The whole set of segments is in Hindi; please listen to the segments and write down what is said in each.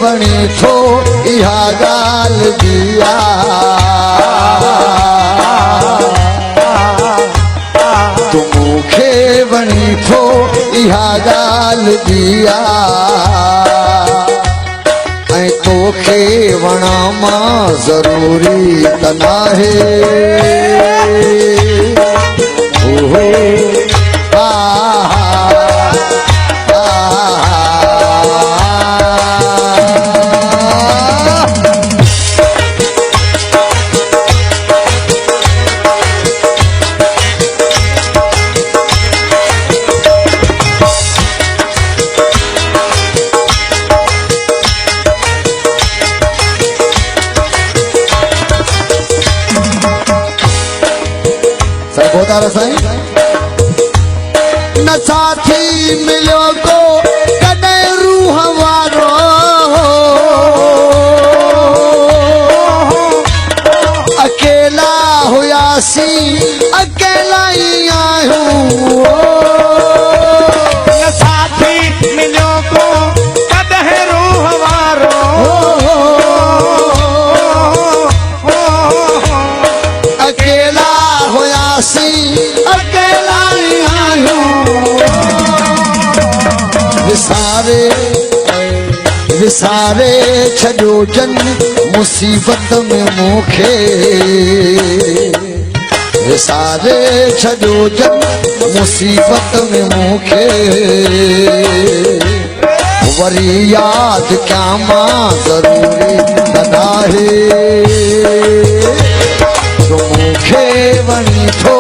बणी थो इहा ॻाल्हि दिया तू मूंखे बणी थो इहा ॻाल्हि दिया ऐं तोखे वणा मां ज़रूरी त नाहे न साथी मिलियो को कॾहिं रूह वारो अकेला हुयासीं अकेला ई आहियूं न साथी मिलियो को कॾहिं रूह वारो अकेला हुयासीं अकेला ई आहियूं विसारे छॾियो जन मुसीबत में मूंखे विसारे छॾियो जन मुसीबत में मूंखे वरी यादि कयां मां ज़रूरी न आहे तू मूंखे वणी थो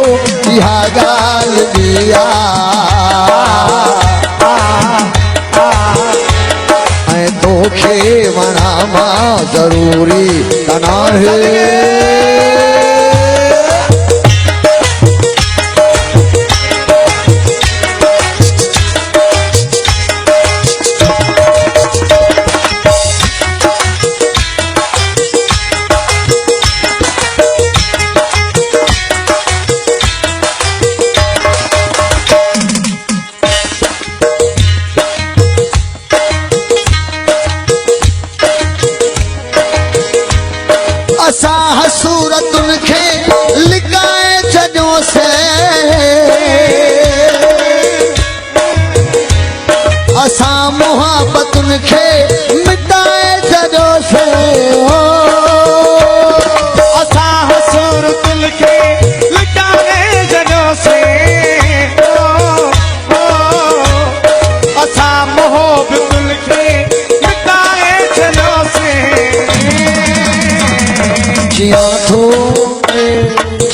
इहा ॻाल्हि दिया ऐं तोखे वणा मां ज़रूरी त नाहे असां सूरतुनि खे लिकाए छॾियोसीं असां मुहबतुनि खे मिटाए छॾियोसीं असां सूरतुनि खे लिकाए छॾियोसीं असां मुहबतुनि खे मिटाए छॾियोसीं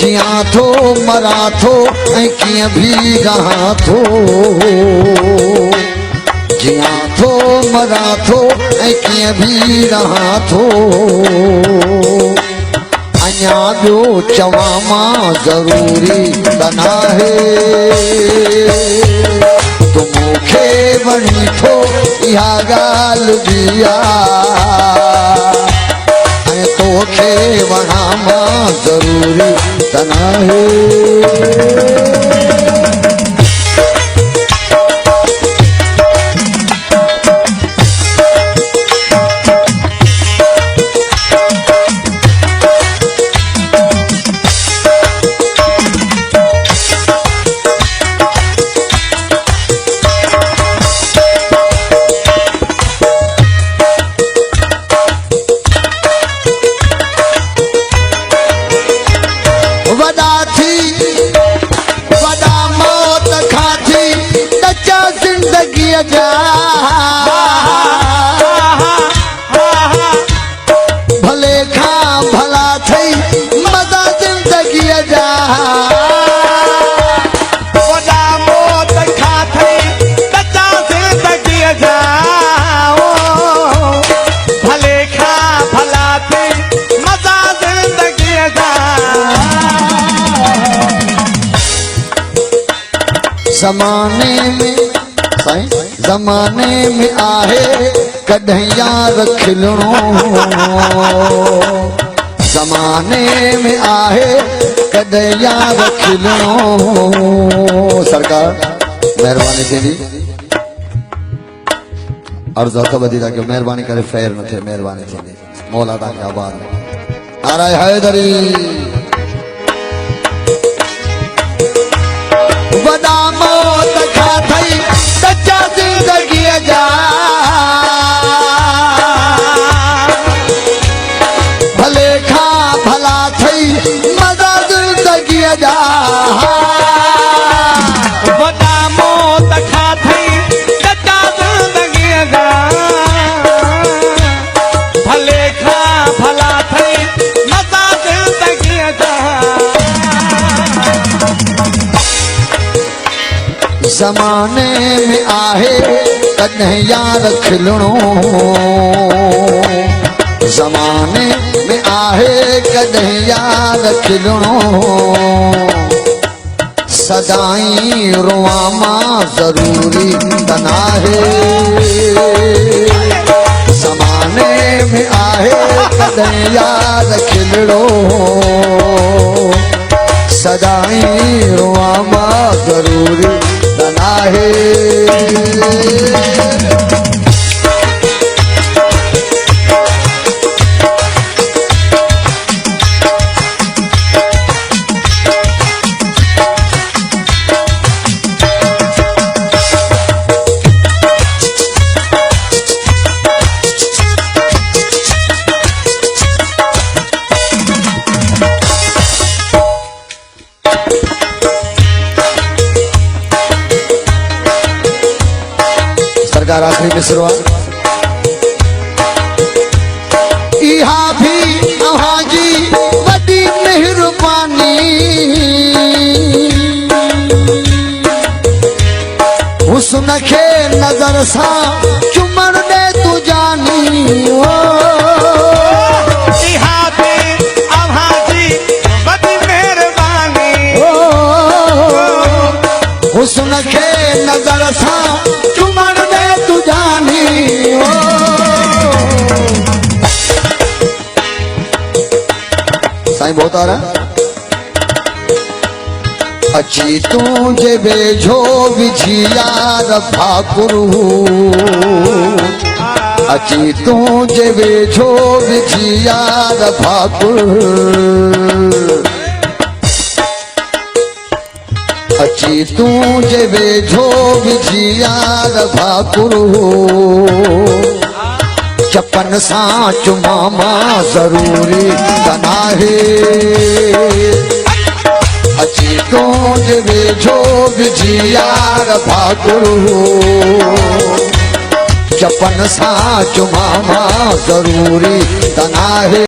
जियां थो मरां थो ऐं कीअं बि रहां थो जियां थो मरां थो ऐं कीअं बि रहां थो अञा ॿियो चवां मां ज़रूरी त नाहे तू मूंखे वणी थो इहा ॻाल्हि दिया तोखे वणा मां ज़रूरी त नाहे भले खां भला थई मज़ा ज़िंदगी जा वॾा मौत खां थई कचा ज़िंदगी जा भले खां भला थई मज़ा ज़िंदगी जा ज़माने में आहे कॾहिं यार खिलणो ज़माने में आहे कॾहिं यार खिलणो सरकार महिरबानी थींदी अर्ज हथ ॿधी था कयो महिरबानी करे फेर न थिए महिरबानी थींदी मौला तव्हांखे आबाद नाराए हैदरी वॾा मौत खां थई सचा ज़िंदगीअ जा भले खां भला थई मज़ा ज़िंदगीअ जा वॾा मौत खां थई सचा ज़िंदगीअ जा भले खां भला थई मज़ा ज़िंदगीअ जा ज़माने में आहे कॾहिं यार खिलणो ज़माने में आहे कॾहिं यार खिलणो सदाई रुआ मां ज़रूरी त नाहे ज़माने में आहे कॾहिं यार खिलणो सदाई रुआ मां ज़रूरी त नाहे सरकार आखिरी मिसरवा इहा भी अव्हां जी वॾी मेहरबानी हुस्न खे नज़र सां चुमण ॾे तू जानी इहा भी अव्हां जी वॾी महिरबानी हुस्न खे नज़र सां चुमण ॾे तू जानी साईं बहुत आ रहा अची तुझे वेझो विझी यार भाकुरू अची तुझे वेझो विझी यार भाकुरू अची तुझे वेझो विझी यार भाकुरू चपन सां चुमा मां ज़रूरी त नाहे अची तुझे वेझो विझी यार भाकुरू चपन सां चुमा मां ज़रूरी त नाहे